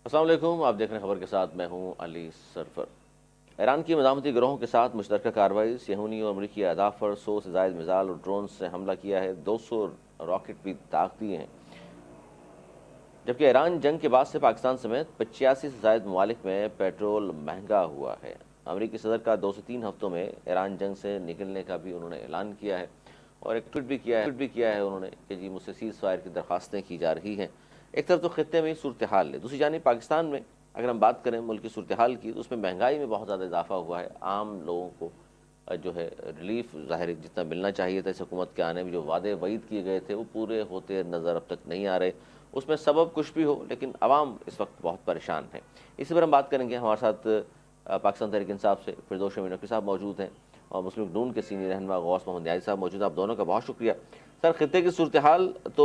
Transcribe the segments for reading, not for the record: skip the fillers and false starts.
السلام علیکم، آپ دیکھ رہے ہیں خبر کے ساتھ، میں ہوں علی سرفر۔ ایران کی مزاحمتی گروہوں کے ساتھ مشترکہ کارروائی، صہیونی اور امریکی اہداف پر 100 سے زائد میزائل اور ڈرون سے حملہ کیا ہے، 200 راکٹ بھی داغ دیے ہیں۔ جبکہ ایران جنگ کے بعد سے پاکستان سمیت 85 سے زائد ممالک میں پیٹرول مہنگا ہوا ہے۔ امریکی صدر کا 2 سے 3 ہفتوں میں ایران جنگ سے نکلنے کا بھی انہوں نے اعلان کیا ہے، اور ایک ٹویٹ بھی کیا ہے انہوں نے کہ جی مجھ سے سیز فائر کی درخواستیں کی جا رہی ہیں۔ ایک طرف تو خطے میں صورتحال ہے، دوسری جانب پاکستان میں اگر ہم بات کریں ملک کی صورتحال کی، تو اس میں مہنگائی میں بہت زیادہ اضافہ ہوا ہے۔ عام لوگوں کو جو ہے ریلیف ظاہر جتنا ملنا چاہیے تھا اس حکومت کے آنے میں، جو وعدے وعید کیے گئے تھے وہ پورے ہوتے نظر اب تک نہیں آ رہے۔ اس میں سبب کچھ بھی ہو، لیکن عوام اس وقت بہت پریشان ہے۔ اسی پر ہم بات کریں گے۔ ہمارے ساتھ پاکستان تحریک انصاف سے فردوس شمیم نقوی صاحب موجود ہیں، اور مسلم لیگ نون کے سینئر رہنما غوث محمد نیازی صاحب موجود ہیں۔ آپ دونوں کا بہت شکریہ۔ سر، خطے کی صورتحال تو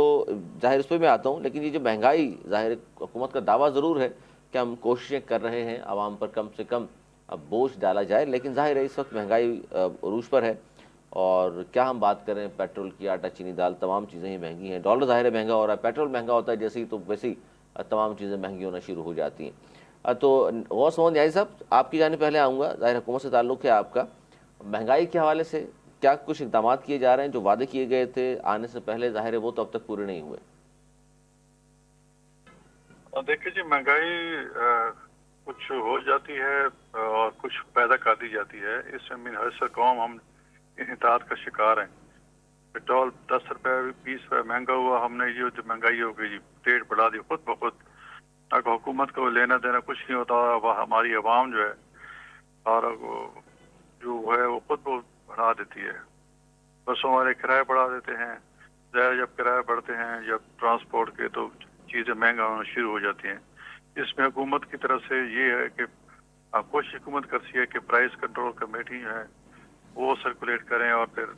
ظاہر اس پہ میں آتا ہوں، لیکن یہ جو مہنگائی، ظاہر حکومت کا دعویٰ ضرور ہے کہ ہم کوششیں کر رہے ہیں عوام پر کم سے کم بوجھ ڈالا جائے، لیکن ظاہر ہے اس وقت مہنگائی عروج پر ہے۔ اور کیا ہم بات کریں پیٹرول کی، آٹا چینی دال تمام چیزیں ہی مہنگی ہیں۔ ڈالر ظاہر ہے مہنگا ہو رہا ہے، پیٹرول مہنگا ہوتا ہے جیسے ہی تو ویسے ہی تمام چیزیں مہنگی ہونا شروع ہو جاتی ہیں۔ تو غوث محمد نیازی صاحب، آپ کی جانب پہلے آؤں گا۔ ظاہر حکومت سے تعلق ہے آپ کا، مہنگائی کے حوالے سے کیا کچھ اقدامات کیے جا رہے ہیں جو وعدے کیے گئے تھے آنے سے پہلے؟ ظاہر ہے وہ تو اب تک پورے نہیں ہوئے۔ دیکھیے جی، مہنگائی کچھ ہو جاتی ہے اور کچھ پیدا کر دی جاتی ہے۔ اس میں منحصر قوم ہم انحطاط کا شکار ہیں۔ پیٹرول 10 روپے 20 روپے مہنگا ہوا، ہم نے یہ جو مہنگائی ہو گئی جی ریٹ بڑھا دی خود بخود، تاکہ حکومت کو لینا دینا کچھ نہیں ہوتا، وہ ہماری عوام جو ہے اور جو ہے وہ خود بہت بڑھا دیتی ہے۔ بسوں والے کرائے بڑھا دیتے ہیں۔ ظاہر جب کرائے بڑھتے ہیں جب ٹرانسپورٹ کے، تو چیزیں مہنگا ہونا شروع ہو جاتی ہیں۔ اس میں حکومت کی طرف سے یہ ہے کہ کوشش حکومت کرتی ہے کہ پرائس کنٹرول کمیٹی جو ہے وہ سرکولیٹ کریں اور پھر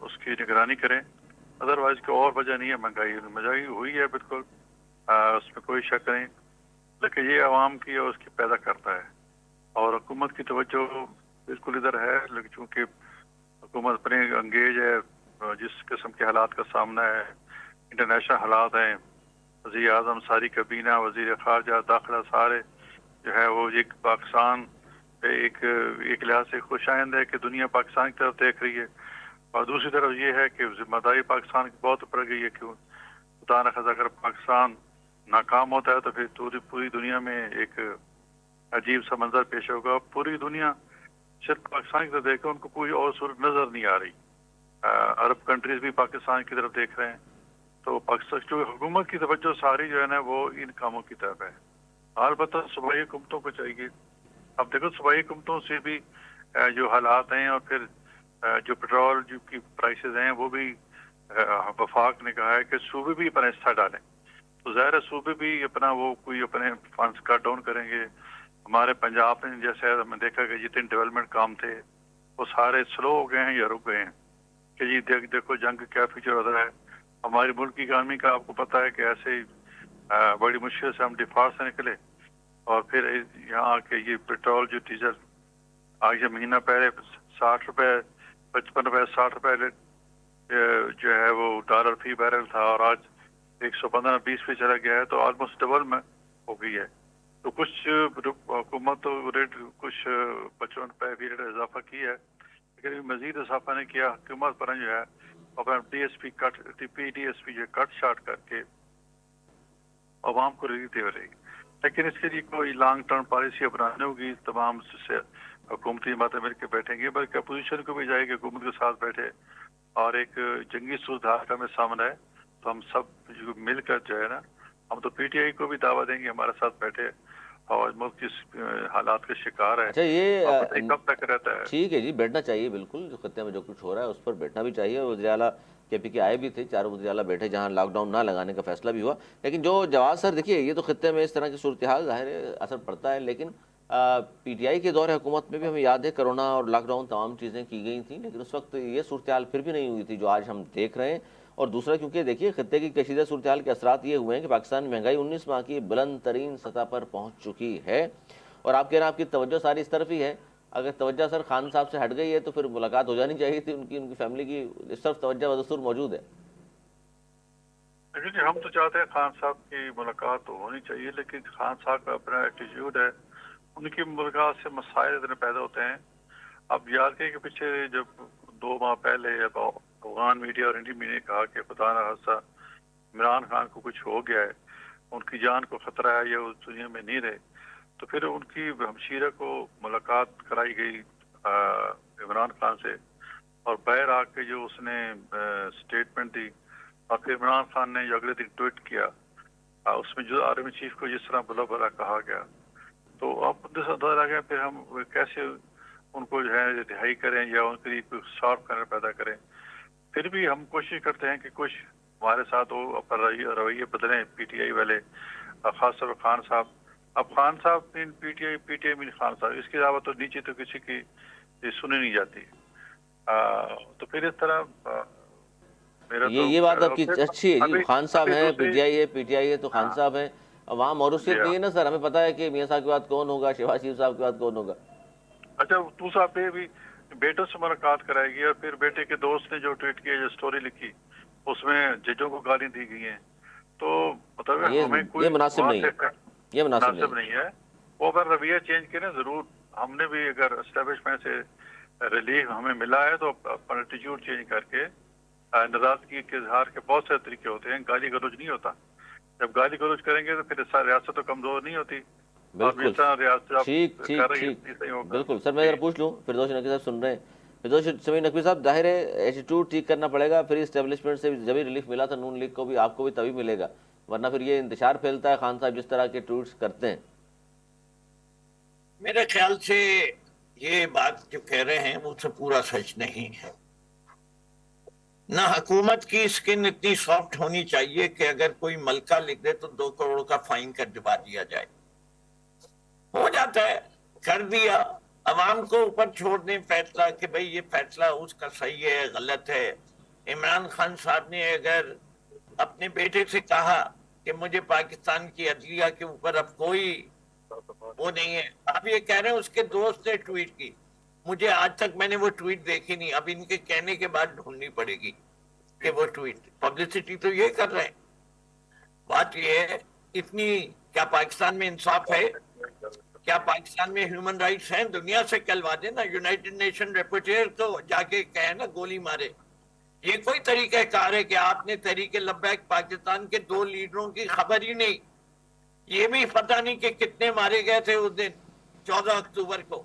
اس کی نگرانی کریں۔ ادروائز کوئی اور وجہ نہیں ہے مہنگائی ہوئی ہے بالکل، اس میں کوئی شک نہیں، لیکن یہ عوام کی اور اس کی پیدا کرتا ہے، اور حکومت کی توجہ بالکل ادھر ہے۔ لیکن چونکہ حکومت اپنے انگیج ہے، جس قسم کے حالات کا سامنا ہے، انٹرنیشنل حالات ہیں، وزیر اعظم، ساری کابینہ، وزیر خارجہ، داخلہ، سارے جو ہے وہ ایک پاکستان پہ ایک لحاظ سے خوش آئند ہے کہ دنیا پاکستان کی طرف دیکھ رہی ہے، اور دوسری طرف یہ ہے کہ ذمہ داری پاکستان کی بہت بڑھ گئی ہے کہ خدا نخواستہ اگر پاکستان ناکام ہوتا ہے تو پھر پوری دنیا میں ایک عجیب سا منظر پیش ہوگا۔ پوری دنیا صرف پاکستان کی طرف دیکھے، ان کو کوئی اور صورت نظر نہیں آ رہی۔ عرب کنٹریز بھی پاکستان کی طرف دیکھ رہے ہیں، تو پاکستان جو حکومت کی توجہ ساری جو ہے نا وہ ان کاموں کی طرف ہے۔ البتہ صوبائی حکومتوں کو چاہیے، اب دیکھو صوبائی حکومتوں سے بھی جو حالات ہیں، اور پھر جو پیٹرول جو کی پرائسز ہیں وہ بھی وفاق نے کہا ہے کہ صوبے بھی اپنا حصہ ڈالیں، تو ظاہر ہے صوبے بھی اپنا وہ کوئی اپنے فنڈز کٹ ڈاؤن کریں گے۔ ہمارے پنجاب میں جیسے ہم نے دیکھا کہ جتنے ڈیولپمنٹ کام تھے وہ سارے سلو ہو گئے ہیں یا رک گئے ہیں، کہ جی دیکھو جنگ کا کیا فیچر ہوتا ہے۔ ہماری ملک کی اکانومی کا آپ کو پتہ ہے کہ ایسے ہی بڑی مشکل سے ہم ڈیفالٹ سے نکلے، اور پھر یہاں کے یہ پیٹرول جو ڈیزل آج سے مہینہ پہلے 60 روپے 55 روپے 60 روپے جو ہے وہ ڈالر فی بیرل تھا، اور آج 115-120 پہ چلا گیا ہے، تو آلموسٹ ڈبل میں ہو گئی ہے۔ تو کچھ حکومت ریٹ کچھ 55 روپے بھی ریٹ اضافہ کی ہے، لیکن مزید اضافہ نہیں کیا۔ حکومت پر جو ہے اپنا ڈی ایس پی جو کٹ شارٹ کر کے عوام کو ریلیف دے رہی، لیکن اس کے لیے کوئی لانگ ٹرم پالیسی اپنانی ہوگی۔ تمام سے حکومتی باتیں مل کے بیٹھیں گے، بلکہ اپوزیشن کو بھی جائے کہ حکومت کے ساتھ بیٹھے، اور ایک جنگی صورتحال کا میں سامنا ہے، تو ہم سب مل کر جو ہے نا، ہم تو پی ٹی آئی کو بھی دعویٰ دیں گے ہمارے ساتھ بیٹھے، اور ملک کی حالات کے شکار ہے، اچھا، یہ اور پتہ نہیں کب تک رہتا ہے۔ ٹھیک ہے جی، بیٹھنا چاہیے، بالکل جو خطے میں جو کچھ ہو رہا ہے اس پر بیٹھنا بھی چاہیے۔ وزیر اعلیٰ کے پی کے آئے بھی تھے، چاروں وزیر اعلیٰ بیٹھے جہاں لاک ڈاؤن نہ لگانے کا فیصلہ بھی ہوا۔ لیکن جو جواز سر دیکھیے، یہ تو خطے میں اس طرح کی صورتحال ظاہر اثر پڑتا ہے، لیکن پی ٹی آئی کے دور حکومت میں بھی ہمیں یاد ہے کرونا اور لاک ڈاؤن تمام چیزیں کی گئی تھیں، لیکن اس وقت یہ صورتحال پھر بھی نہیں ہوئی تھی جو آج ہم دیکھ رہے ہیں۔ اور دوسرا، کیونکہ دیکھیے خطے کی کشیدہ صورتحال کے اثرات یہ ہوئے ہیں کہ پاکستان میں مہنگائی 19 ماہ کی بلند ترین سطح پر پہنچ چکی ہے، اور آپ کہہ رہے ہیں آپ کی توجہ ساری اس طرف ہی ہے۔ اگر توجہ سر خان صاحب سے ہٹ گئی ہے تو پھر ملاقات ہو جانی چاہیے تھی ان کی فیملی کی، اس طرف توجہ بدستور موجود ہے۔ لیکن جی ہم تو چاہتے ہیں خان صاحب کی ملاقات تو ہونی چاہیے، لیکن خان صاحب کا اپنا ایٹیٹیوڈ ہے، ان کی ملاقات سے مسائل اتنے پیدا ہوتے ہیں. اب یاد کے پیچھے جب 2 ماہ پہلے جب افغان میڈیا اور انڈین میڈیا نے کہا کہ خدا نہ خاصہ عمران خان کو کچھ ہو گیا ہے، ان کی جان کو خطرہ ہے، یہ اس دنیا میں نہیں رہے، تو پھر ان کی ہمشیرہ کو ملاقات کرائی گئی عمران خان سے، اور باہر آ کے جو اس نے سٹیٹمنٹ دی، اور پھر عمران خان نے جو اگلے دن ٹویٹ کیا، اس میں جو آرمی چیف کو جس طرح بلا بلا کہا گیا، تو اب اندازہ آ گیا پھر ہم کیسے ان کو جو ہے رہائی کریں یا ان کے لیے کوئی سافٹ کارنر پیدا کریں. پھر بھی ہم کوشش کرتے ہیں کہ کچھ ہمارے ساتھ وہ اپنا رویے بدلیں پی ٹی آئی والے، خاص طور پر خان صاحب. اب خان صاحب پی ٹی آئی مین خان صاحب، اس کے علاوہ تو نیچے تو کسی کی سنی نہیں جاتی. تو پھر اس طرح میرا تو یہ بات آپ کی پھر اچھی ہے جی. خان صاحب ابھی ہیں، پی دوسری ٹی آئی ہے، پی ٹی آئی ہے تو خان ہاں صاحب ہیں. اب وہاں موروثیت جی ہاں. نہیں ہے نا سر، ہمیں پتہ ہے کہ میاں صاحب کے بعد کون ہوگا، شہباز شریف صاحب کے بعد کون ہوگا. اچھا دوسرا پہ بھی بیٹوں سے ملاقات کرائے گی، اور پھر بیٹے کے دوست نے جو ٹویٹ کیا، جو سٹوری لکھی، اس میں ججوں کو گالی دی گئی ہیں، تو مطلب ہمیں یہ کوئی مناسب وہاں نہیں سے ہے، یہ مناسب نہیں ہے. وہ اگر رویہ چینج کریں ضرور، ہم نے بھی اگر اسٹیبلشمنٹ سے ریلیف ہمیں ملا ہے تو اپنا ایٹیٹیوڈ چینج کر کے ناراضگی کے اظہار کے بہت سے طریقے ہوتے ہیں. گالی گلوچ نہیں ہوتا. جب گالی گلوچ کریں گے تو پھر ریاست تو کمزور نہیں ہوتی، اور بالکل. جس طرح ریاست ٹھیک آپ ٹھیک کر رہی ٹھیک ہے صحیح ہوگا. بالکل. سر میں جی ذرا پوچھ لوں، فردوس نقوی صاحب سن رہے ہیں. فردوس سمیر نقوی صاحب، ظاہر ہے ایٹیٹیوڈ ٹھیک کرنا پڑے گا. پھر اسٹیبلشمنٹ سے جب ہی ریلیف ملا تھا نون لیگ کو بھی، آپ کو بھی تبھی ملے گا، ورنہ پھر یہ انتشار پھیلتا ہے خان صاحب جس طرح کے ٹویٹس کرتے ہیں. میرے خیال سے یہ بات جو کہہ رہے ہیں وہ سے پورا سچ نہیں ہے. نہ حکومت کی اسکن اتنی سافٹ ہونی چاہیے کہ اگر کوئی ملکہ لکھ دے تو 2 کروڑ کا فائن کر دبا دیا جائے. ہو جاتا ہے، کر دیا، عوام کو اوپر چھوڑ دیں فیصلہ کہ بھئی یہ فیصلہ اس کا صحیح ہے غلط ہے. عمران خان صاحب نے اگر اپنے بیٹے سے کہا کہ مجھے پاکستان کی عدلیہ کے اوپر اب کوئی وہ نہیں ہے، آپ یہ کہہ رہے ہیں اس کے دوست نے ٹویٹ کی، مجھے آج تک میں نے وہ ٹویٹ دیکھی نہیں. اب ان کے کہنے کے بعد ڈھونڈنی پڑے گی کہ وہ ٹویٹ. پبلسٹی تو یہ کر رہے ہیں. بات یہ ہے، اتنی کیا پاکستان میں انصاف ہے؟ کیا پاکستان میں ہیومن رائٹس ہیں؟ دنیا سے کہلوا دے نا، یونائٹڈ نیشن ریپورٹر کو جا کے کہے نا گولی مارے. یہ کوئی طریقہ کار ہے کہ آپ نے تحریک لبیک پاکستان کے 2 لیڈروں کی خبر ہی نہیں، یہ بھی پتہ نہیں کہ کتنے مارے گئے تھے اس دن 14 اکتوبر کو،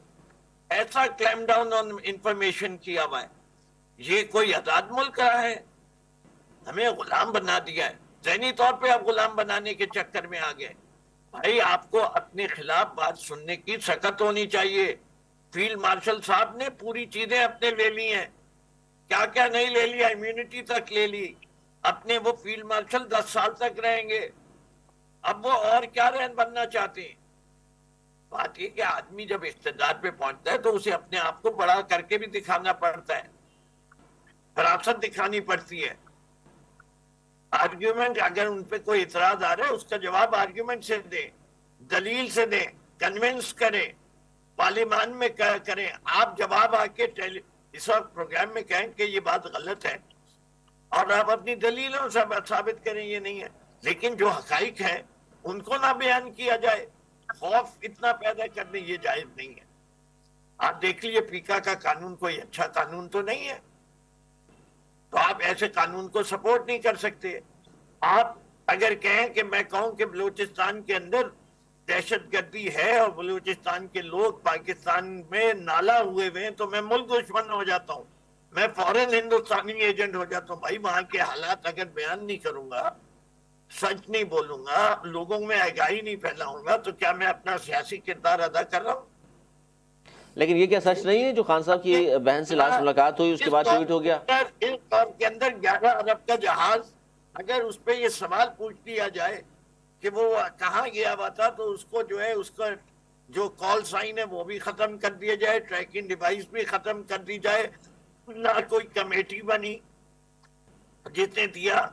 ایسا کلیم ڈاؤن آن انفارمیشن کیا ہوا ہے. یہ کوئی آزاد ملک رہا ہے؟ ہمیں غلام بنا دیا ہے. ذہنی طور پہ آپ غلام بنانے کے چکر میں آ گئے. بھائی آپ کو اپنے خلاف بات سننے کی سخت ہونی چاہیے. فیلڈ مارشل صاحب نے پوری چیزیں اپنے لے لی ہیں، کیا کیا نہیں لے لیا، امیونٹی تک لے لی. اپنے وہ فیلڈ مارشل 10 سال تک رہیں گے. اب وہ اور کیا رہن بننا چاہتے ہیں؟ بات یہ کہ آدمی جب اقتدار پہ پہنچتا ہے تو اسے اپنے آپ کو بڑا کر کے بھی دکھانا پڑتا ہے، فراست دکھانی پڑتی ہے. آرگیومنٹ اگر ان پہ کوئی اعتراض آ رہا ہے اس کا جواب آرگیومنٹ سے دیں، دلیل سے دیں، کنونس کریں، پارلیمان میں کریں. آپ جواب آ کے اس وقت پروگرام میں کہیں کہ یہ بات غلط ہے، اور آپ اپنی دلیلوں سے ثابت کریں یہ نہیں ہے. لیکن جو حقائق ہیں ان کو نہ بیان کیا جائے، خوف اتنا پیدا کرنے یہ جائز نہیں ہے. آپ دیکھ لیے پیکا کا قانون کوئی اچھا قانون تو نہیں ہے، تو آپ ایسے قانون کو سپورٹ نہیں کر سکتے. آپ اگر کہیں کہ میں کہوں کہ بلوچستان کے اندر دہشت گردی ہے اور بلوچستان کے لوگ پاکستان میں نالا ہوئے ہوئے ہیں تو میں ملک دشمن ہو جاتا ہوں، میں فورن ہندوستانی ایجنٹ ہو جاتا ہوں. بھائی وہاں کے حالات اگر بیان نہیں کروں گا، سچ نہیں بولوں گا، لوگوں میں آگاہی نہیں پھیلاؤں گا، تو کیا میں اپنا سیاسی کردار ادا کر رہا ہوں؟ لیکن یہ کیا سچ نہیں ہے جو خان صاحب کی بہن سے لاسٹ ملاقات ہوئی اس کے بعد ٹویٹ ہو گیا؟ اس دور کے اندر 11 ارب کا جہاز، اگر اس پہ یہ سوال پوچھ لیا جائے کہ وہ کہاں گیا ہوا تھا تو اس کو جو ہے اس کا جو کال سائن ہے وہ بھی ختم کر دیا جائے، ٹریکنگ ڈیوائس بھی ختم کر دی جائے. نہ کوئی کمیٹی بنی جس نے دیا.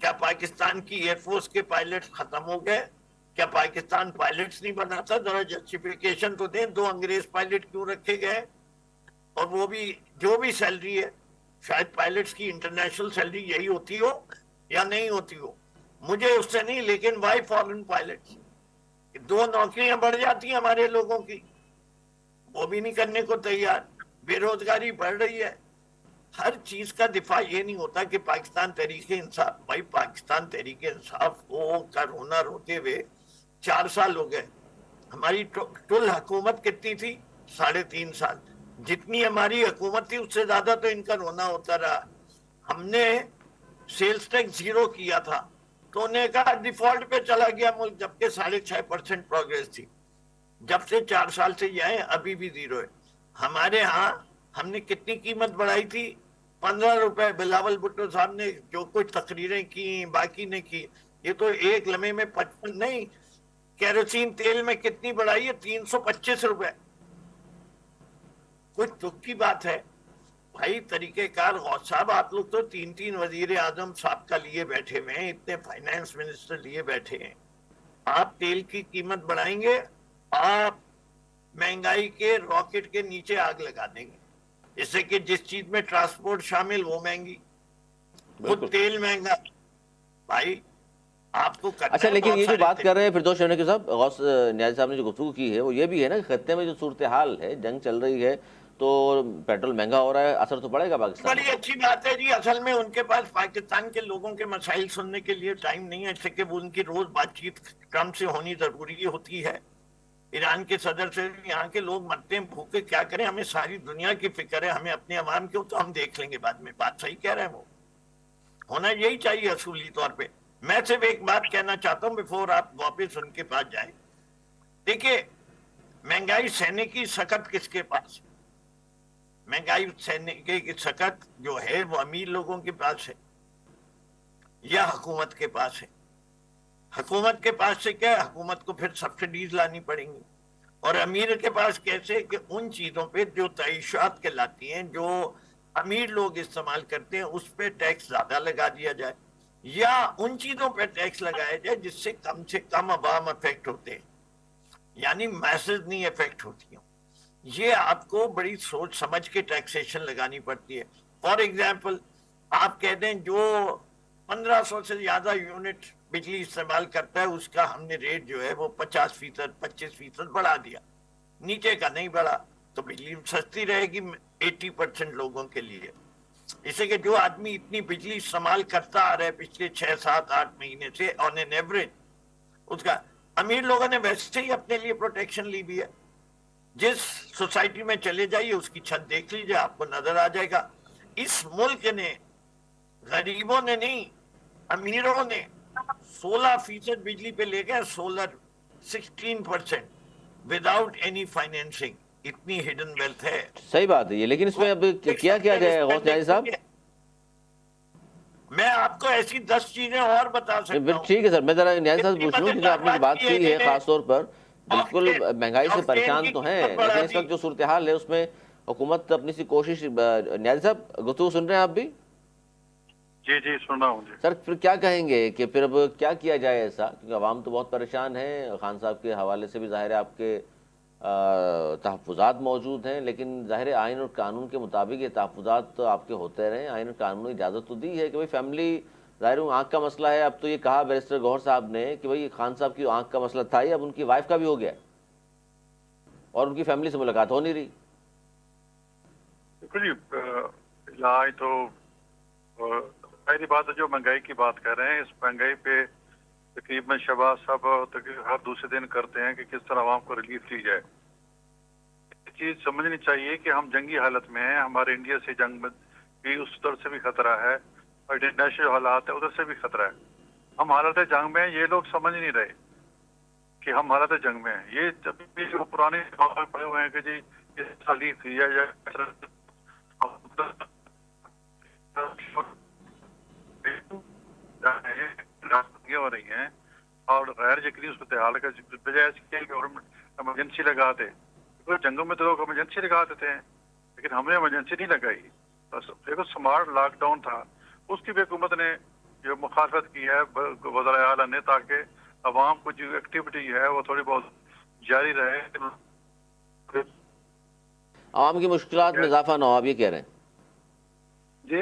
کیا پاکستان کی ایئر فورس کے پائلٹ ختم ہو گئے؟ کیا پاکستان پائلٹس نہیں بناتا؟ ذرا جسٹیفیکیشن تو دیں، 2 انگریز پائلٹ کیوں رکھے گئے؟ اور وہ بھی جو بھی سیلری ہے، شاید پائلٹس کی انٹرنیشنل سیلری یہی ہوتی ہو یا نہیں ہوتی ہو. مجھے اس سے نہیں، لیکن وائی فارن پائلٹس، 2 نوکریاں بڑھ جاتی ہیں ہمارے لوگوں کی، وہ بھی نہیں کرنے کو تیار، بے روزگاری بڑھ رہی ہے۔ ہر چیز کا دفاع یہ نہیں ہوتا کہ پاکستان تحریک انصاف، بھائی پاکستان تحریک انصاف کو کا رونا روتے ہوئے 4 سال ہو گئے۔ ہماری ٹل حکومت کتنی تھی؟ 3.5 سال۔ جتنی ہماری حکومت تھی اس سے زیادہ تو ان کا رونا ہوتا رہا۔ ہم نے سیلز ٹیکس 0 کیا تھا تو انہوں نے کہا ڈیفالٹ پہ چلا گیا ملک، جبکہ 6.5% پروگریس تھی۔ جب سے 4 سال سے یہ آئے ابھی بھی 0 ہے۔ ہمارے ہاں ہم نے کتنی قیمت بڑھائی تھی؟ 15 روپے۔ بلاول بھٹو صاحب نے جو کچھ تقریریں کی، باقی نے کی، یہ تو ایک لمحے میں 55 نہیں، کیروسین تیل میں کتنی بڑھائی ہے؟ 325 روپے۔ کچھ دکھ کی بات ہے بھائی، طریقہ کار غوث صاحب، آپ لوگ تو 3 وزیر اعظم صاحب کا لیے بیٹھے ہوئے ہیں، اتنے فائنانس منسٹر لیے بیٹھے ہیں، آپ تیل کی قیمت بڑھائیں گے، آپ مہنگائی کے راکٹ کے نیچے آگ لگا دیں گے، اس سے کہ جس چیز میں ٹرانسپورٹ شامل وہ مہنگی، خود تیل مہنگا۔ بھائی آپ کو کرنا اچھا ہے لیکن بہت یہ جو سارے بات کر رہے ہیں فردوس شہنائی صاحب، غوث نیازی صاحب نے جو گفتگو کی ہے وہ یہ بھی ہے نا کہ خطے میں جو صورتحال ہے، جنگ چل رہی ہے تو پیٹرول مہنگا ہو رہا ہے، اثر تو پڑے گا پاکستان بڑی پر۔ اچھی بات ہے جی، اصل میں ان کے پاس پاکستان کے لوگوں کے مسائل سننے کے لیے ٹائم نہیں ہے، اس سے کہ وہ ان کی روز بات چیت ٹرمپ سے ہونی ضروری ہوتی ہے، ایران کے صدر سے۔ یہاں کے لوگ مرتے ہیں بھوکے، کیا کریں، ہمیں ساری دنیا کی فکر ہے، ہمیں اپنے عوام کی تو ہم دیکھ لیں گے بعد میں۔ بات صحیح کہہ رہے ہیں، وہ ہونا یہی چاہیے اصولی طور پہ۔ میں صرف ایک بات کہنا چاہتا ہوں بیفور آپ واپس ان کے پاس جائیں، دیکھیے مہنگائی سہنے کی سکت کس کے پاس؟ مہنگائی سہنے کی سکت جو ہے وہ امیر لوگوں کے پاس ہے یا حکومت کے پاس ہے؟ حکومت کے پاس سے کیا ہے؟ حکومت کو پھر سبسڈیز لانی پڑیں گی، اور امیر کے پاس کیسے؟ کہ ان چیزوں پہ جو تعیشات کہلاتی ہیں، جو امیر لوگ استعمال کرتے ہیں، اس پہ ٹیکس زیادہ لگا دیا جائے، یا ان چیزوں پہ ٹیکس لگایا جائے جس سے کم عوام افیکٹ ہوتے ہیں، یعنی میسز نہیں افیکٹ ہوتی ہیں۔ یہ آپ کو بڑی سوچ سمجھ کے ٹیکسیشن لگانی پڑتی ہے۔ فار ایگزامپل آپ کہہ دیں جو 1500 سے زیادہ یونٹ بجلی استعمال کرتا ہے اس کا ہم نے ریٹ جو ہے وہ 50%، 25% بڑھا دیا، نیچے کا نہیں بڑھا، تو بجلی سستی رہے گی 80% لوگوں کے لیے۔ اسے کہ جو آدمی اتنی بجلی استعمال کرتا آ رہا ہے پچھلے 6، 7، 8 مہینے سے آن این ایوریج، اس کا امیر لوگوں نے ویسے ہی اپنے لیے پروٹیکشن لی بھی ہے۔ جس سوسائٹی میں چلے جائیے اس کی چھت دیکھ لیجیے، آپ کو نظر آ جائے گا۔ اس ملک نے، غریبوں نے نہیں، امیروں نے 16% بجلی پہ لے گئے، سولر 16% وداؤٹ اینی فائنینسنگ۔ اتنی ہڈن ویلتھ ہے۔ صحیح بات ہے یہ، لیکن اس میں اب کیا جائے غوث نیازی صاحب؟ میں آپ کو ایسی 10 چیزیں اور بتا سکتا ہوں۔ ٹھیک ہے سر، میں ذرا نیازی صاحب پوچھ لوں کیونکہ آپ نے جو بات کی ہے خاص طور پر بالکل مہنگائی سے پریشان تو ہیں، لیکن اس وقت جو صورتحال ہے اس میں حکومت اپنی سی کوشش، نیازی صاحب گفتگو سن رہے ہیں آپ بھی؟ جی جی سن رہا ہوں جی۔ سر پھر کیا کہیں گے کہ پھر اب کیا کیا جائے ایسا، کیونکہ عوام تو بہت پریشان ہے، خان صاحب کے حوالے سے بھی ظاہر ہے آپ کے تحفظات موجود ہیں، لیکن ظاہر آئین اور قانون کے مطابق یہ تحفظات تو آپ کے ہوتے رہیں، آئین اور قانون نے اجازت تو دی ہے کہ بھئی فیملی، ظاہر آنکھ کا مسئلہ ہے، اب تو یہ کہا بیرسٹر گوہر صاحب نے کہ بھئی خان صاحب کی آنکھ کا مسئلہ تھا ہی، اب ان کی وائف کا بھی ہو گیا اور ان کی فیملی سے ملاقات ہو نہیں رہی۔ دیکھو جی، علاج تو پہلی بات ہے، جو مہنگائی کی بات کر رہے ہیں، اس مہنگائی پہ تقریباً شہباز صاحب ہر دوسرے دن کرتے ہیں کہ کس طرح عوام کو ریلیف لی جائے۔ یہ چیز سمجھنی چاہیے کہ ہم جنگی حالت میں ہیں، ہمارے انڈیا سے جنگ میں بھی اس طرح سے بھی خطرہ ہے، اور انٹرنیشنل حالات ہے ادھر سے بھی خطرہ ہے۔ ہم حالت جنگ میں ہیں، یہ لوگ سمجھ نہیں رہے کہ ہم حالت جنگ میں ہیں۔ یہ جب بھی جو پرانے پڑے ہوئے ہیں کہ جی اس تعلیق کی ہے یا ہو رہی ہیں، اور غیر یقینی صورتحال کا بجائے اس کے گورنمنٹ ایمرجنسی لگا دے۔ جنگوں میں تو لوگ ایمرجنسی لگا دیتے ہیں، لیکن ہم نے ایمرجنسی نہیں لگائی۔ بس دیکھو سمارٹ لاک ڈاؤن تھا، اس کی بھی حکومت نے جو مخالفت کی ہے وزراء اعلیٰ نے، تاکہ عوام کو جو ایکٹیویٹی ہے وہ تھوڑی بہت جاری رہے، عوام کی مشکلات میں اضافہ نہ ہو، آپ یہ کہہ رہے ہیں؟ جی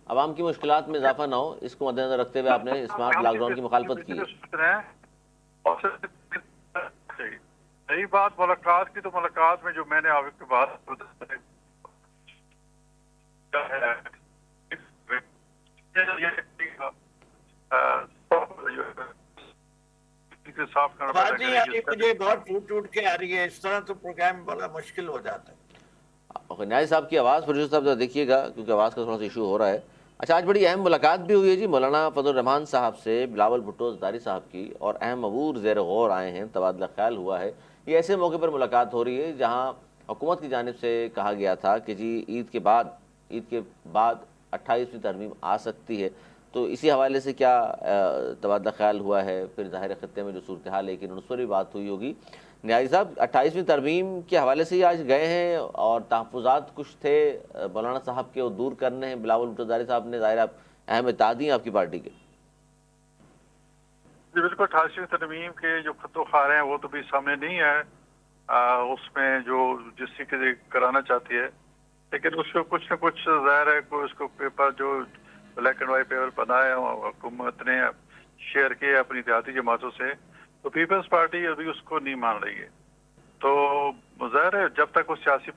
عوام کی مشکلات میں اضافہ نہ ہو، اس کو مد نظر رکھتے ہوئے آپ نے اسمارٹ لاک ڈاؤن کی مخالفت کی ہے۔ یہی بات ملاقات کی، تو ملاقات میں جو میں نے آپ کی بات صاف کرنا بات نہیں آ رہی، مجھے بہت ٹوٹ ٹوٹ کے آ رہی ہے، اس طرح تو پروگرام بڑا مشکل ہو جاتا ہے۔ نیاز صاحب کی آواز پروڈیوسر صاحب ذرا دیکھیے گا، کیونکہ آواز کا تھوڑا سا ایشو ہو رہا ہے۔ اچھا، آج بڑی اہم ملاقات بھی ہوئی ہے جی، مولانا فضل الرحمان صاحب سے بلاول بھٹو زرداری صاحب کی، اور اہم امور زیر غور آئے ہیں، تبادلہ خیال ہوا ہے۔ یہ ایسے موقع پر ملاقات ہو رہی ہے جہاں حکومت کی جانب سے کہا گیا تھا کہ جی عید کے بعد 28ویں ترمیم آ سکتی ہے، تو اسی حوالے سے کیا تبادلہ خیال ہوا ہے؟ پھر ظاہر خطے میں جو صورتحال ہے، لیکن اس پر بھی بات ہوئی ہوگی۔ نیازی صاحب 28ویں ترمیم کے حوالے سے ہی آج گئے ہیں، اور تحفظات کچھ تھے مولانا صاحب کے، وہ دور کرنے ہیں بلاول بھٹو زرداری صاحب نے، ظاہر اہم اتحادی ہیں آپ کی پارٹی کے۔ جی بالکل، 28ویں ترمیم کے جو خط و خارے ہیں وہ تو بھی سامنے نہیں ہے، اس میں جو جس سے کرانا چاہتی ہے، لیکن اس کو کچھ نہ کچھ ظاہر ہے کوئی اس کو پیپر جو بلیک اینڈ وائٹ پیپر بنائے حکومت نے شیئر کیے اپنی اتحادی جماعتوں سے، تو پیپلز پارٹی ابھی اس کو نہیں مان رہی ہے۔ تو ظاہر ہے جب تک وہ سیاسی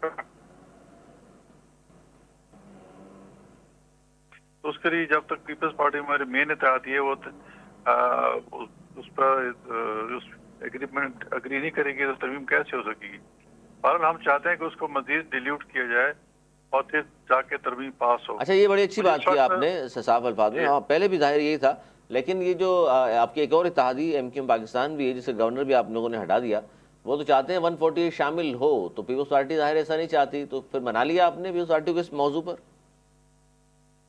تو اس کے لیے جب تک پیپلز پارٹی ہماری مین اتحادی ہے وہ اس پر ایگریمنٹ اگری نہیں کرے گی، تو ترمیم کیسے ہو سکے گی؟ بہرحال ہم چاہتے ہیں کہ اس کو مزید ڈیلیوٹ کیا جائے اور پھر جا کے ترمیم پاس ہو۔ اچھا، یہ بڑی اچھی بات کی آپ نے صاف الفاظ میں، پہلے بھی ظاہر یہی تھا، لیکن یہ جو آپ کی ایک اور اتحادی ایم کیو ایم پاکستان بھی ہے، جسے گورنر بھی آپ لوگوں نے ہٹا دیا، وہ تو چاہتے ہیں 148 شامل ہو، تو پیپلز پارٹی ظاہر ایسا نہیں چاہتی، تو پھر منا لیا آپ نے پیپلز پارٹی کو اس موضوع پر؟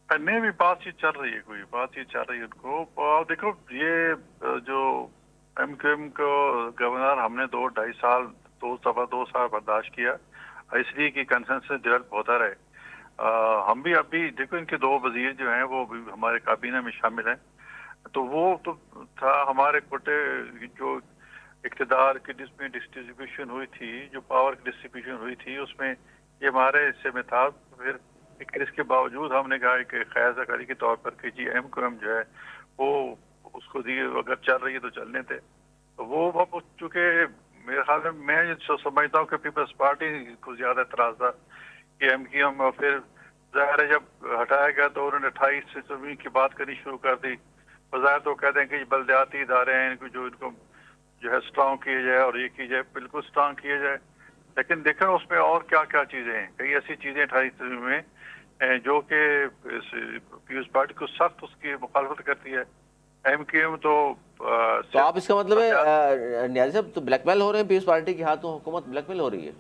نہیں، بھی بات چیت چل رہی ہے، کوئی بات چیت چل رہی ہے ان کو۔ دیکھو یہ جو ایم کیو ایم کو گورنر ہم نے 2-2.5 سال 2 سال برداشت کیا، اس لیے کہ کنسنسس ڈیولپ ہوتا رہے۔ ہم بھی ابھی دیکھو ان کے 2 وزیر جو ہیں وہ بھی ہمارے کابینہ میں شامل ہیں، تو وہ تو تھا ہمارے کوٹے جو اقتدار کی جس میں ڈسٹریبیوشن ہوئی تھی، جو پاور کی ڈسٹریبیوشن ہوئی تھی، اس میں یہ ہمارے حصے میں تھا۔ پھر اس کے باوجود ہم نے کہا کہ خیر زکاری کے طور پر کہ جی ایم کو ایم جو ہے وہ اس کو دی اگر چل رہی ہے تو چلنے تھے، تو وہ چونکہ میرے خیال میں سمجھتا ہوں کہ پیپلز پارٹی کو زیادہ اعتراض تھا کہ ایم کی ایم، اور پھر ظاہر ہے جب ہٹایا گیا تو انہوں نے 28 سے کی بات کرنی شروع کر دی۔ بظاہر تو کہتے ہیں کہ بلدیاتی ادارے ہیں ان کو جو ہے اسٹرانگ کیا جائے اور یہ کی جائے، بالکل اسٹرانگ کیا جائے، لیکن دیکھیں اس میں اور کیا کیا چیزیں ہیں، کئی ایسی چیزیں 28 میں جو کہ پیپلز پارٹی کو سخت اس کی مخالفت کرتی ہے۔ ایم کیو ایم تو آپ اس کا مطلب ہے نیازی صاحب تو بلیک میل ہو رہے ہیں پیپلز پارٹی کے ہاتھوں، حکومت بلیک میل ہو رہی ہے؟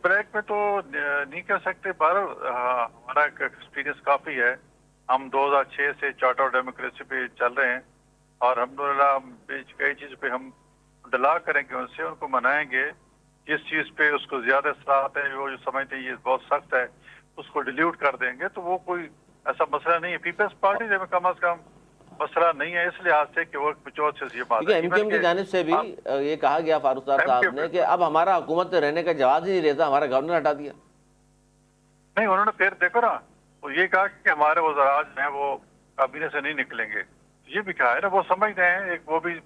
بریک میں تو نہیں کہہ سکتے، پر ہمارا ایکسپیرینس کافی ہے، ہم 2006 سے چارٹر آف ڈیموکریسی پہ چل رہے ہیں، اور الحمدللہ کئی چیز پہ ہم ڈلا کریں گے، ان سے ان کو منائیں گے، جس چیز پہ اس کو زیادہ اثرات ہیں، وہ جو سمجھتے ہیں یہ بہت سخت ہے اس کو ڈیلیوٹ کر دیں گے، تو وہ کوئی ایسا مسئلہ نہیں ہے۔ پیپلز پارٹی میں کم از کم مسئلہ نہیں ہے اس لحاظ سے کہ وہ بچوت سے یہ بات ہے۔ ایم کیو ایم کی جانب سے بھی یہ کہا گیا فاروق صاحب نے کہ اب ہمارا حکومت رہنے کا جواز ہی نہیں رہتا، ہمارا گورنر ہٹا دیا۔ نہیں، انہوں نے پھر دیکھو نا، وہ یہ کہا کہ ہمارے وزراء جو ہیں وہ کابینہ سے نہیں نکلیں گے، یہ بھی کہا ہے نا، وہ سمجھتے ہیں ایک وہ بھی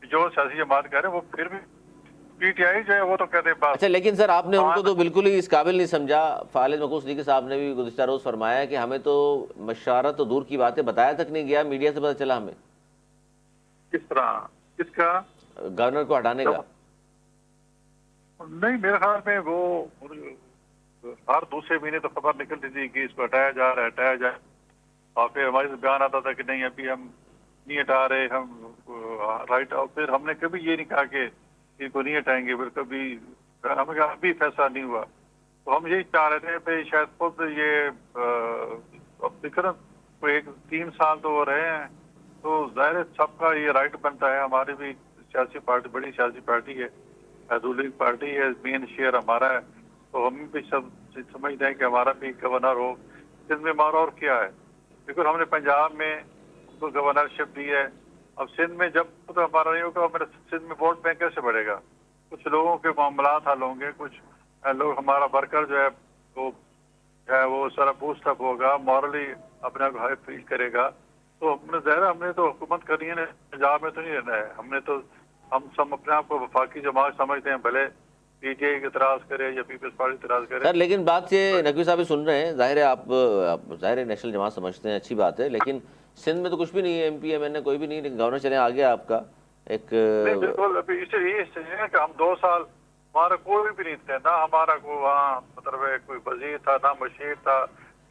جو سیاسی جماعت کہہ رہے ہیں، وہ پھر بھی پی ٹی آئی جو ہے وہ تو کہتے ہیں بس۔ اچھا، لیکن سر آپ نے ان کو تو بالکل ہی اس قابل نہیں سمجھا۔ خالد مقبول صدیقی صاحب نے بھی گزشتہ روز فرمایا کہ ہمیں تو مشاورت تو دور کی باتیں بتایا تک نہیں گیا، میڈیا سے پتہ چلا ہمیں۔ کس طرح؟ کس کا؟ گورنر کو ہٹانے کا؟ نہیں، میرے خیال میں وہ ہر دوسرے مہینے تو خبر نکلتی تھی کہ اس کو ہٹایا جا رہا ہے، ہٹایا جائے، اور پھر ہمارے سے بیان آتا تھا کہ نہیں ابھی ہم نہیں ہٹا رہے، ہم رائٹ، اور پھر ہم نے کبھی یہ نہیں کہا کہ ان کو نہیں ہٹائیں گے، پھر کبھی ہمیں کہا ابھی فیصلہ نہیں ہوا، تو ہم یہی چاہ رہے تھے پھر شاید خود یہ اب دیکھ رہے کوئی 3 سال تو وہ رہے ہیں، تو ظاہر سب کا یہ رائٹ بنتا ہے، ہماری بھی سیاسی پارٹی بڑی سیاسی پارٹی ہے، رولنگ پارٹی ہے، مین شیئر ہمارا ہے، تو ہم بھی سب سمجھتے ہیں کہ ہمارا بھی گورنر ہو۔ سندھ میں ہمارا اور کیا ہے، کیونکہ ہم نے پنجاب میں ان کو گورنرشپ دی ہے، اب سندھ میں جب تو ہمارا نہیں ہوگا، ہمارے سندھ میں ووٹ بینک کیسے بڑھے گا؟ کچھ لوگوں کے معاملات حل ہوں گے، کچھ لوگ ہمارا ورکر جو ہے وہ وہ سارا بوسٹ اپ ہوگا, مورلی اپنے آپ کو ہائی فیل کرے گا. تو ہم نے تو حکومت کرنی ہے, پنجاب میں تو نہیں رہنا ہے. ہم سب اپنے آپ کو وفاقی جماعت سمجھتے ہیں, بھلے پی ٹی آئی اعتراض کرے یا پیپلز پارٹی اعتراض کرے. سر لیکن بات یہ نقوی صاحب سن رہے ہیں, ظاہر ہے آپ ظاہر ہے نیشنل جماعت سمجھتے ہیں, اچھی بات ہے, لیکن سندھ میں تو کچھ بھی نہیں ہے, ایم پی ایم این اے کوئی بھی نہیں, لیکن گورنر چلے آ گیا آپ کا ایک. نہیں بالکل, ابھی اس سے کہ ہم 2 سال ہمارا کوئی بھی نہیں تھا, نہ ہمارا کوئی وہاں مطلب کوئی وزیر تھا, نہ مشیر تھا,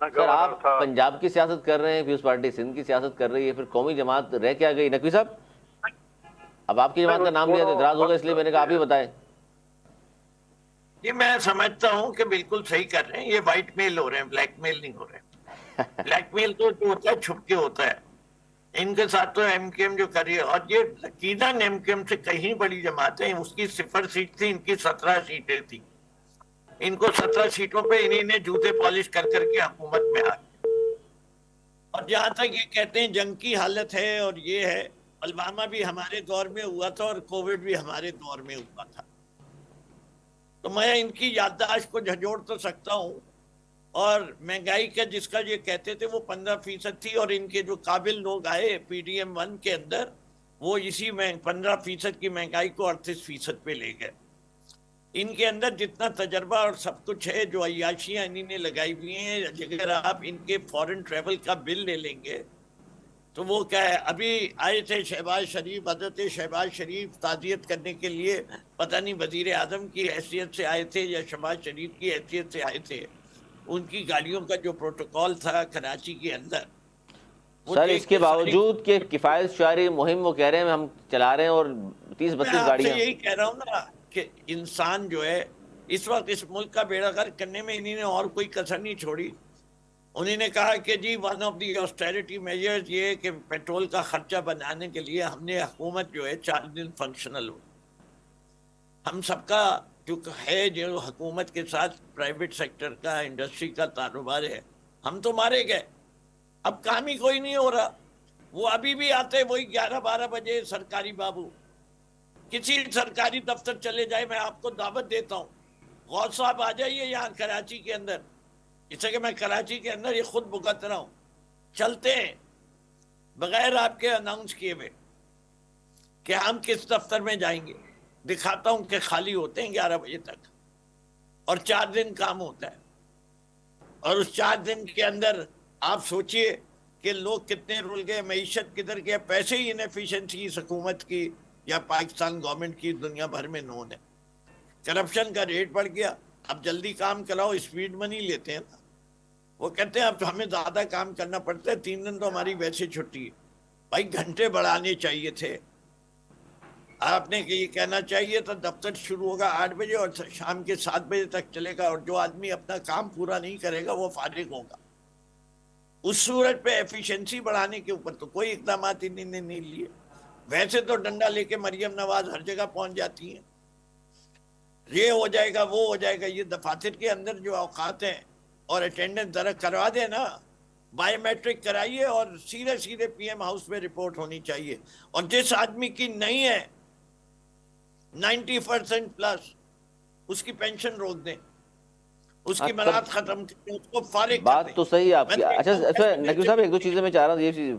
نہ سر گورنر آپ تھا. پنجاب کی سیاست کر رہے ہیں, پیپلز پارٹی سندھ کی سیاست کر رہی ہے, پھر قومی جماعت رہ کیا گئی نقوی صاحب؟ اب آپ کی جماعت کا نام لیا تو اعتراض ہوگا, اس لیے میں نے کہا آپ ہی بتائیں. یہ میں سمجھتا ہوں کہ بالکل صحیح کر رہے ہیں, یہ وائٹ میل ہو رہے ہیں, بلیک میل نہیں ہو رہے ہیں. بلیک میل تو جو ہوتا ہے چھپ کے ہوتا ہے. ان کے ساتھ تو ایم کیو ایم جو کر رہی ہے, اور یہ یقیناً ایم کیو ایم سے کہیں بڑی جماعت ہے. اس کی 0 سیٹ تھی, ان کی 17 سیٹیں تھی. ان کو 17 سیٹوں پہ انہیں نے جوتے پالش کر کے حکومت میں آ گئے. اور جہاں تک یہ کہتے ہیں جنگ کی حالت ہے اور یہ ہے, پلوامہ بھی ہمارے دور میں ہوا تھا اور کووڈ بھی ہمارے دور میں ہوا تھا. تو میں ان کی یادداشت کو جھنجھوڑ تو سکتا ہوں. اور مہنگائی کا جس کا یہ کہتے تھے وہ 15% تھی, اور ان کے جو قابل لوگ آئے پی ڈی ایم 1 کے اندر, وہ اسی میں 15% کی مہنگائی کو 38% پہ لے گئے. ان کے اندر جتنا تجربہ اور سب کچھ ہے, جو عیاشیاں انہی نے لگائی ہوئی ہیں, اگر آپ ان کے فورن ٹریول کا بل لے لیں گے تو وہ کیا ہے. ابھی آئے تھے شہباز شریف, حضرت شہباز شریف تعزیت کرنے کے لیے, پتہ نہیں وزیر اعظم کی حیثیت سے آئے تھے یا شہباز شریف کی حیثیت سے آئے تھے. ان کی گاڑیوں کا جو پروٹوکول تھا کراچی کے اندر, وہ سر اس دیکھ کے کے ساری. باوجود کہ کفایت شعاری مہم وہ کہہ رہے ہیں ہم چلا رہے ہیں, اور 30-32 میں آپ سے گاڑیاں. یہی کہہ رہا ہوں نا کہ انسان جو ہے اس وقت اس ملک کا بیڑا غرق کرنے میں انہی نے اور کوئی کسر نہیں چھوڑی. انہوں نے کہا کہ جی ون آف دی آسٹیرٹی میجرز یہ کہ پیٹرول کا خرچہ بنانے کے لیے ہم نے حکومت جو ہے 4 دن فنکشنل ہو. ہم سب کا جو ہے جو حکومت کے ساتھ پرائیویٹ سیکٹر کا, انڈسٹری کا کاروبار ہے, ہم تو مارے گئے. اب کام ہی کوئی نہیں ہو رہا. وہ ابھی بھی آتے وہی 11-12 بجے سرکاری بابو. کسی سرکاری دفتر چلے جائے, میں آپ کو دعوت دیتا ہوں, غوث صاحب آ جائیے یہاں کراچی کے اندر, اس سے کہ میں کراچی کے اندر یہ خود بھگت رہا ہوں. چلتے ہیں بغیر آپ کے اناؤنس کیے ہوئے کہ ہم کس دفتر میں جائیں گے, دکھاتا ہوں کہ خالی ہوتے ہیں 11 بجے تک, اور 4 دن کام ہوتا ہے. اور اس 4 دن کے اندر آپ سوچئے کہ لوگ کتنے رول گئے, معیشت کدھر گیا. پیسے ہی انیفیشنسی اس حکومت کی یا پاکستان گورنمنٹ کی دنیا بھر میں نون ہے. کرپشن کا ریٹ بڑھ گیا. اب جلدی کام کراؤ, اسپیڈ منی لیتے ہیں نا. وہ کہتے ہیں اب ہمیں زیادہ کام کرنا پڑتا ہے, 3 دن تو ہماری ویسے چھٹی ہے. بھائی گھنٹے بڑھانے چاہیے تھے. آپ نے یہ کہنا چاہیے تھا دفتر شروع ہوگا 8 بجے اور شام کے 7 بجے تک چلے گا, اور جو آدمی اپنا کام پورا نہیں کرے گا وہ فارغ ہوگا. اس صورت پہ ایفیشنسی بڑھانے کے اوپر تو کوئی اقدامات انہوں نے نہیں لیے. ویسے تو ڈنڈا لے کے مریم نواز ہر جگہ پہنچ جاتی ہیں, یہ ہو جائے گا وہ ہو جائے گا. یہ دفاتر کے اندر جو اوقات ہیں اور اٹینڈنس ذرا کروا دیں نا, بائیو میٹرک کرائیے اور سیدھے پی ایم ہاؤس میں رپورٹ ہونی چاہیے. اور جس آدمی کی نہیں ہے 90% پلس, اس کی پینشن روک دیں, اس کی منات ختم کریں, اس کو فارغ کر بات دیں. تو صحیح ہے آپ کی. اچھا نقوی صاحب ایک دو چیزیں میں چاہ رہا ہوں, یہ چیز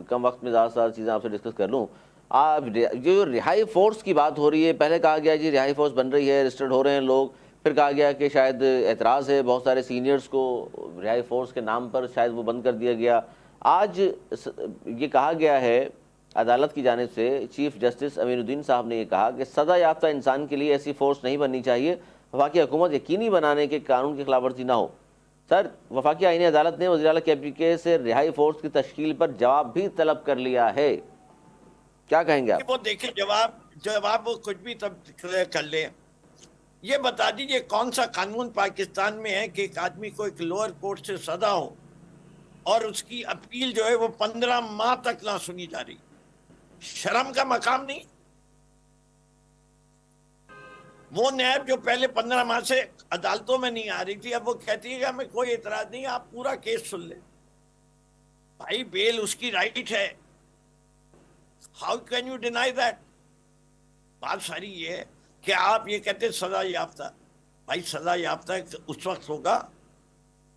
کم وقت میں زیادہ چیزیں آپ سے ڈسکس کر لوں. آپ جو رہائی فورس کی بات ہو رہی ہے, پہلے کہا گیا جی رہائی فورس بن رہی ہے, رجسٹرڈ ہو رہے ہیں لوگ, پھر کہا گیا کہ شاید اعتراض ہے بہت سارے سینئرز کو رہائی فورس کے نام پر, شاید وہ بند کر دیا گیا. آج یہ کہا گیا ہے عدالت کی جانب سے, چیف جسٹس امین الدین صاحب نے یہ کہا کہ سزا یافتہ انسان کے لیے ایسی فورس نہیں بننی چاہیے, وفاقی حکومت یقینی بنانے کے قانون کی خلاف ورزی نہ ہو. سر وفاقی آئینی عدالت نے وزیر اعلیٰ کے اپلیکے سے رہائی فورس کی تشکیل پر جواب بھی طلب کر لیا ہے, کیا کہیں گے آپ؟ وہ دیکھیں جواب وہ کچھ بھی کر لیں. یہ بتا دیجئے کون سا قانون پاکستان میں ہے کہ ایک آدمی کو ایک لوئر کورٹ سے سزا ہو اور اس کی اپیل جو ہے وہ 15 ماہ تک نہ سنی جا رہی. شرم کا مقام نہیں. وہ نیب جو پہلے 15 ماہ سے عدالتوں میں نہیں آ رہی تھی, اب وہ کہتی ہے کہ ہمیں کوئی اعتراض نہیں, آپ پورا کیس سن لیں. بھائی بیل اس کی رائٹ ہے, how can you deny that. بات ساری یہ ہے کہ آپ یہ کہتے ہیں سزا یافتہ. بھائی سزا یافتہ اس وقت ہوگا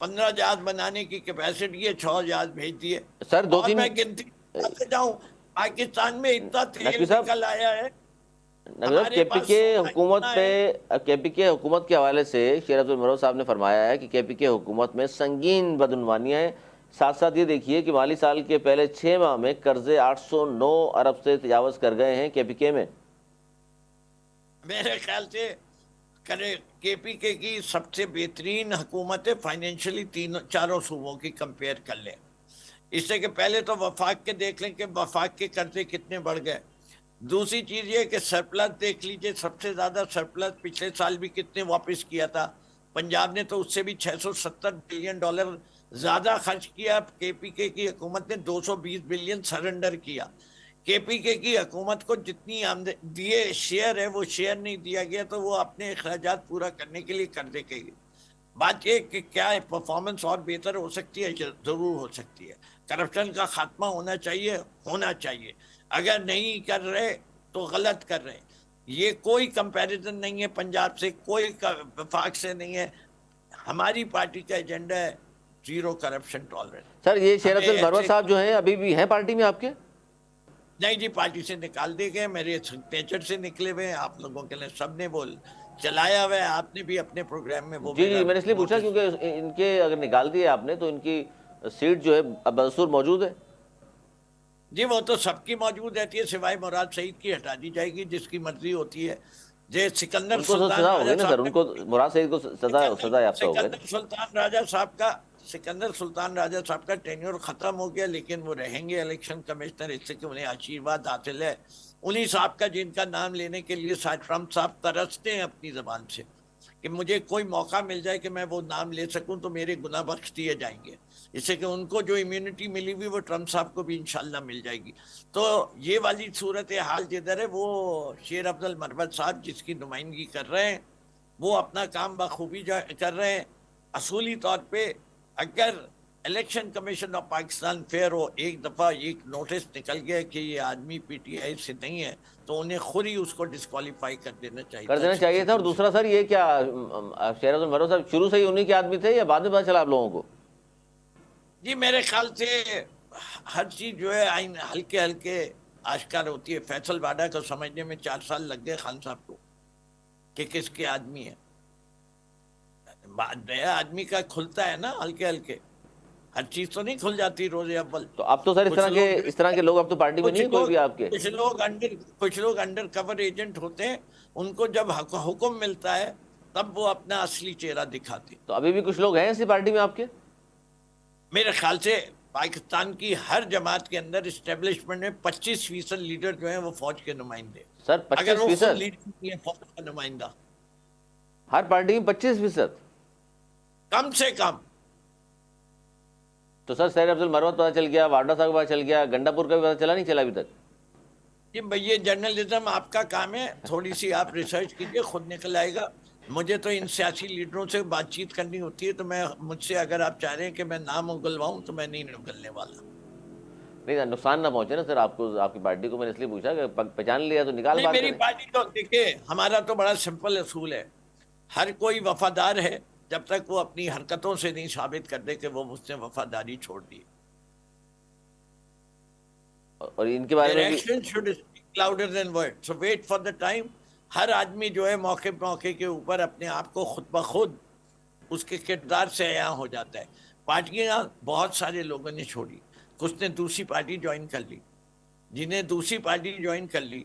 15 جہاز بنانے کی کیپیسٹی ہے، 6 جہاز بھیج دیے. سر دو اور تین میں گنتی کرتے جاؤں، پاکستان میں اتنا تیل نقوی صاحب، نکل آیا ہے. صاحب کے پی کے حکومت پہ، کے پی کے حکومت کے حوالے سے شیر عبد المرو صاحب نے فرمایا ہے کہ کے پی کے حکومت میں سنگین بدعنوانیاں ہیں. ساتھ ساتھ یہ دیکھیے کہ مالی سال کے پہلے 6 ماہ میں قرضے 809 ارب سے تجاوز کر گئے ہیں کے پی کے میں. میرے خیال سے کے پی کے کی سب سے بہترین حکومت ہے فائنینشلی چاروں صوبوں کی کمپیئر کر لیں. اس سے کہ پہلے تو وفاق کے دیکھ لیں کہ وفاق کے قرضے کتنے بڑھ گئے. دوسری چیز یہ کہ سرپلس دیکھ لیجئے، سب سے زیادہ سرپلس پچھلے سال بھی کتنے واپس کیا تھا. پنجاب نے تو اس سے بھی $670 بلین زیادہ خرچ کیا. کے پی کے کی حکومت نے $220 بلین سرنڈر کیا. کے پی کے کی حکومت کو جتنی دیے شیئر ہے وہ شیئر نہیں دیا گیا، تو وہ اپنے اخراجات پورا کرنے کے لیے قرضے کے گئے. بات یہ کہ کیا پرفارمنس اور بہتر ہو سکتی ہے؟ ضرور ہو سکتی ہے. کرپشن کا خاتمہ ہونا چاہیے. اگر نہیں کر رہے تو غلط کر رہے. یہ کوئی کمپیریزن نہیں ہے پنجاب سے، کوئی وفاق سے نہیں ہے. ہماری پارٹی کا ایجنڈا ہے زیرو کرپشن ٹالرنس. سر یہ شیر عبد المرو صاحب جو ہیں ابھی بھی ہیں پارٹی میں آپ کے؟ نہیں جی، پارٹی سے نکال دے گئے، میرے سگنیچر سے نکلے ہوئے ہیں. آپ لوگوں کے لیے سب نے چلایا ہوا ہے، آپ نے بھی اپنے پروگرام میں وہ. جی میں نے اس لیے پوچھا کیونکہ ان کے اگر نکال دیے آپ نے تو ان کی سیٹ جو ہے اب بدستور موجود ہے. جی وہ تو سب کی موجود رہتی ہے، سوائے مراد سعید کی ہٹا دی جائے گی، جس کی مرضی ہوتی ہے. سکندر ان کو سلطان سزا ہو گئی راجہ نا سر، ان صاحب کو مراد سعید کو سزا یافتہ ہو گئے. سکندر سلطان راجہ صاحب کا ٹینیور ختم ہو گیا، لیکن وہ رہیں گے الیکشن کمشنر، اس سے کہ انہیں آشیرواد حاصل ہے. انہی صاحب کا جن کا نام لینے کے لیے ٹرمپ صاحب ترستے ہیں اپنی زبان سے کہ مجھے کوئی موقع مل جائے کہ میں وہ نام لے سکوں تو میرے گناہ بخش دیے جائیں گے. اس سے کہ ان کو جو امیونٹی ملی ہوئی وہ ٹرمپ صاحب کو بھی انشاءاللہ مل جائے گی. تو یہ والی صورتحال جدھر ہے، وہ شیر عبد المرود صاحب جس کی نمائندگی کر رہے ہیں وہ اپنا کام بخوبی کر رہے ہیں. اصولی طور پہ اگر election commission of Pakistan fair ہو، ایک دفعہ ایک نوٹس نکل گیا کہ یہ آدمی پی ٹی آئی سے نہیں ہے، تو انہیں خود ہی اس کو ڈسکوالیفائی کر دینا چاہیے تھا. اور دوسرا سر یہ کیا شیر عبد المرو صاحب شروع سے ہی انہی کے آدمی تھے یا بعد میں پتہ چلا آپ لوگوں کو؟ جی میرے خیال سے ہر چیز جو ہے ہلکے ہلکے آشکار ہوتی ہے. فیصل واڈا کو سمجھنے میں 4 سال لگ گئے خان صاحب کو کہ کس کے آدمی ہے. نیا آدمی کا کھلتا ہے نا ہلکے ہلکے، ہر چیز تو نہیں کھل جاتی روز اول. تو اب تو سر اس طرح کے لوگ اب تو پارٹی میں نہیں ہیں کوئی بھی آپ کے؟ کچھ لوگ انڈر کور ایجنٹ ہوتے ہیں، ان کو جب حکم ملتا ہے تب وہ اپنا اصلی چہرہ دکھاتے ہیں. تو ابھی بھی کچھ لوگ ہیں ایسی پارٹی میں آپ کے؟ میرے خیال سے پاکستان کی ہر جماعت کے اندر اسٹیبلشمنٹ میں 25% لیڈر جو ہیں وہ فوج کے نمائندے. سر اگر وہ 25%؟ لیڈر نہیں ہے فوج کا نمائندہ ہر پارٹی میں 25%؟ کم سے کم. تو سر شیر عبد المرو پتہ چل گیا، واڈا صاحب کا پتہ چل گیا، گنڈا پور کا بھی پتہ چلا نہیں چلا ابھی تک؟ جی بھئی یہ جرنلزم آپ کا کام ہے، تھوڑی سی آپ ریسرچ کیجئے، خود نکل آئے گا. مجھے تو ان سیاسی لیڈروں سے بات چیت کرنی ہوتی ہے، تو مجھ سے اگر آپ چاہ رہے ہیں کہ میں نام اگلواؤں تو میں نہیں نکلنے والا. نہیں نقصان نہ پہنچے نا سر آپ کو، آپ کی پارٹی کو. میں نے اس لیے پوچھا کہ پہچان لیا تو نکال نہیں، بار میری کریں. پارٹی تو دیکھیں ہمارا تو بڑا سمپل اصول ہے، ہر کوئی وفادار ہے جب تک وہ اپنی حرکتوں سے نہیں ثابت کر دے کہ وہ مجھ سے وفاداری چھوڑ دی. اور ان کے بارے Their میں بھی actions should speak louder than words. So wait for the time. ہر آدمی جو ہے موقع کے اوپر اپنے آپ کو خود بخود اس کے کردار سے عیاں ہو جاتا ہے. پارٹیاں بہت سارے لوگوں نے چھوڑی، کچھ نے دوسری پارٹی جوائن کر لی. جنہیں دوسری پارٹی جوائن کر لی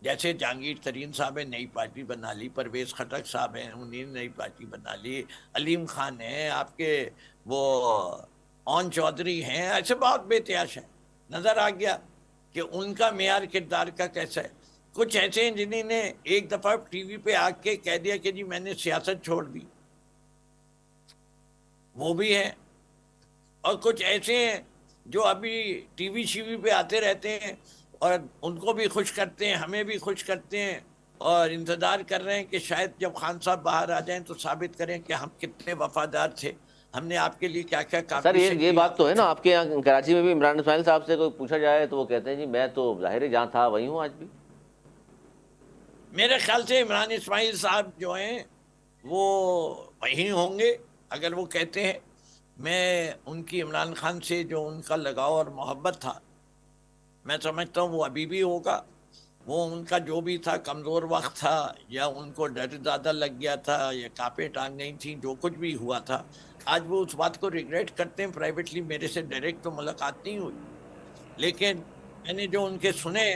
جیسے جہانگیر ترین صاحب ہیں، نئی پارٹی بنا لی. پرویز خٹک صاحب ہیں، انہوں نے نئی پارٹی بنا لی. علیم خان ہیں آپ کے، وہ اون چودھری ہیں، ایسے بہت بے تیاش ہیں. نظر آ گیا کہ ان کا معیار کردار کا کیسا ہے. کچھ ایسے ہیں جنہیں نے ایک دفعہ ٹی وی پہ آ کے کہہ دیا کہ جی میں نے سیاست چھوڑ دی، وہ بھی ہیں. اور کچھ ایسے ہیں جو ابھی ٹی وی شیوی پہ آتے رہتے ہیں اور ان کو بھی خوش کرتے ہیں، ہمیں بھی خوش کرتے ہیں، اور انتظار کر رہے ہیں کہ شاید جب خان صاحب باہر آ جائیں تو ثابت کریں کہ ہم کتنے وفادار تھے، ہم نے آپ کے لیے کیا کیا کام سر یہ بات تو ہے نا آپ کے یہاں کراچی میں بھی عمران اسماعیل صاحب سے کوئی پوچھا جائے تو وہ کہتے ہیں جی میں تو ظاہر ہے جہاں تھا وہیں ہوں آج بھی. میرے خیال سے عمران اسماعیل صاحب جو ہیں وہ وہیں ہوں گے اگر وہ کہتے ہیں. میں ان کی عمران خان سے جو ان کا لگاؤ اور محبت تھا، میں سمجھتا ہوں وہ ابھی بھی ہوگا. وہ ان کا جو بھی تھا کمزور وقت تھا، یا ان کو ڈر زیادہ لگ گیا تھا، یا کاپیں ٹانگ نہیں تھیں، جو کچھ بھی ہوا تھا، آج وہ اس بات کو ریگریٹ کرتے ہیں. پرائیویٹلی میرے سے ڈائریکٹ تو ملاقات نہیں ہوئی، لیکن میں نے جو ان کے سنے،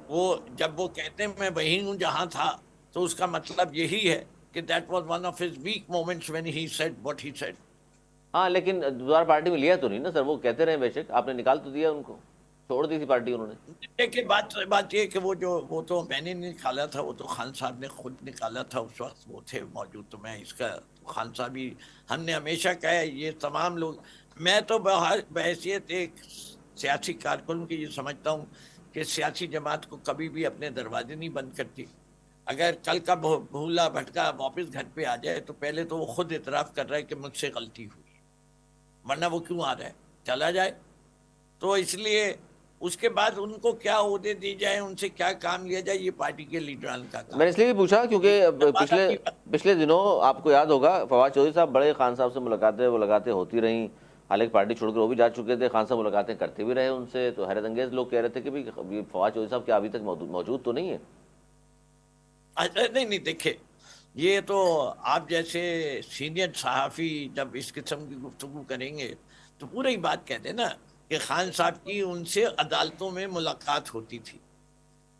وہ جب وہ کہتے ہیں میں وہی ہوں جہاں تھا، تو اس کا مطلب یہی ہے کہ that was one of his weak moments when he said what he said. ہاں لیکن دوبارہ پارٹی میں لیا تو نہیں نا سر، وہ کہتے رہے بے شک، آپ نے نکال تو دیا ان کو، چھوڑ دی تھی پارٹی انہوں نے. دیکھیں بات یہ کہ وہ تو میں نے نہیں نکالا تھا، وہ تو خان صاحب نے خود نکالا تھا. اس وقت وہ تھے موجود، تو میں اس کا خان صاحب ہی، ہم نے ہمیشہ کہا ہے یہ تمام لوگ. میں تو بحیثیت ایک سیاسی کارکن کی یہ سمجھتا ہوں کہ سیاسی جماعت کو کبھی بھی اپنے دروازے نہیں بند کرتی. اگر کل کا بھولا بھٹکا واپس گھر پہ آ جائے تو پہلے تو وہ خود اعتراف کر رہا ہے کہ مجھ سے غلطی ہوئی، ورنہ وہ کیوں آ رہا ہے، چلا جائے. تو اس لیے اس کے بعد ان کو کیا عہدے دی جائے، ان سے کیا کام لیا جائے، یہ پارٹی کے لیڈران کا میں نے کام اس لیے بھی پوچھا ہے. کیونکہ دروازہ نہیں بند. پچھلے دنوں آپ کو یاد ہوگا فواد چودھری صاحب بڑے خان صاحب سے ملاقاتیں ہوتی رہیں، حالانکہ پارٹی چھوڑ کر وہ بھی جا چکے تھے، خان صاحب ملاقاتیں کرتے بھی رہے ان سے. تو حیرت انگیز لوگ کہہ رہے تھے کہ بھی فواد چودھری صاحب کیا ابھی تک موجود تو نہیں ہے؟ نہیں دیکھے، یہ تو آپ جیسے سینئر صحافی جب اس قسم کی گفتگو کریں گے تو پورا ہی بات کہتے ہیں نا کہ خان صاحب کی ان سے عدالتوں میں ملاقات ہوتی تھی.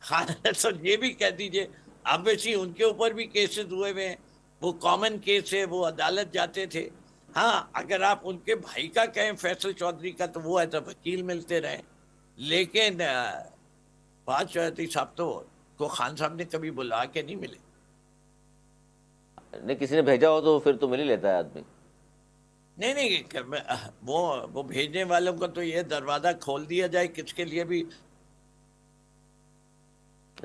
خان صاحب یہ بھی کہہ دیجئے، اب ویسی ان کے اوپر بھی کیسز ہوئے ہوئے ہیں، وہ کامن کیس ہے، وہ عدالت جاتے تھے. ہاں اگر آپ ان کے بھائی کا کہیں فیصل چودھری کا، تو وہ ایسا وکیل ملتے رہے، لیکن فواد چودھری صاحب کو خان صاحب نے کبھی بلا کے نہیں ملے. نہیں کسی نے بھیجا ہو تو پھر تو مل ہی لیتا ہے آدمی. نہیں وہ بھیجنے والوں کا تو یہ دروازہ کھول دیا جائے کس کے لیے بھی.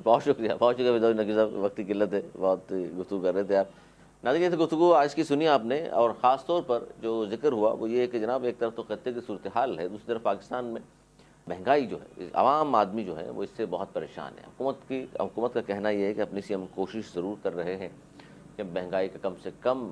بہت شکریہ فیضان نقوی صاحب، وقت کی قلت ہے، بہت گفتگو کر رہے تھے آپ. ناظرین یہ گفتگو آج کی سنی آپ نے، اور خاص طور پر جو ذکر ہوا وہ یہ ہے کہ جناب ایک طرف تو خطے کی صورتحال ہے، دوسری طرف پاکستان میں مہنگائی جو ہے، عوام آدمی جو ہے وہ اس سے بہت پریشان ہے. حکومت کا کہنا یہ ہے کہ اپنی سی ہم کوشش ضرور کر رہے ہیں کہ مہنگائی کا کم سے کم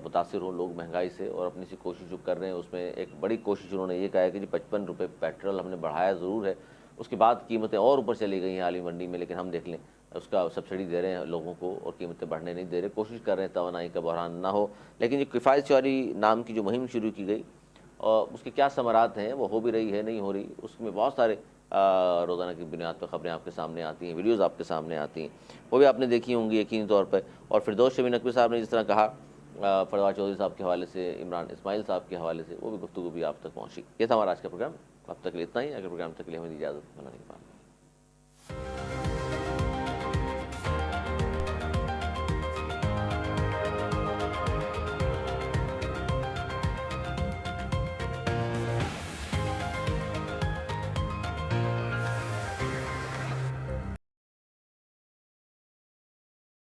متاثر ہوں لوگ مہنگائی سے، اور اپنی سی کوشش جو کر رہے ہیں اس میں ایک بڑی کوشش انہوں نے یہ کہا ہے کہ 55 روپے پیٹرول ہم نے بڑھایا ضرور ہے، اس کے بعد قیمتیں اور اوپر چلی گئی ہیں عالمی منڈی میں، لیکن ہم دیکھ لیں اس کا سبسڈی دے رہے ہیں لوگوں کو اور قیمتیں بڑھنے نہیں دے رہے. کوشش کر رہے ہیں توانائی کا بحران نہ ہو. لیکن یہ کفایت چوری نام کی جو مہم شروع کی گئی، اور اس کے کیا ثمرات ہیں، وہ ہو بھی رہی ہے نہیں ہو رہی، اس میں بہت سارے روزانہ کی بنیاد پر خبریں آپ کے سامنے آتی ہیں، ویڈیوز آپ کے سامنے آتی ہیں، وہ بھی آپ نے دیکھی ہوں گی یقینی طور پر. اور فردوس شمیم نقوی صاحب نے جس طرح کہا فواد چودھری صاحب کے حوالے سے، عمران اسماعیل صاحب کے حوالے سے، وہ بھی گفتگو بھی آپ تک پہنچی. یہ تھا ہمارا آج کا پروگرام. اب تک کے لیے اتنا ہی. اگر پروگرام تک کے لیے ہمیں اجازت بنانے کے بعد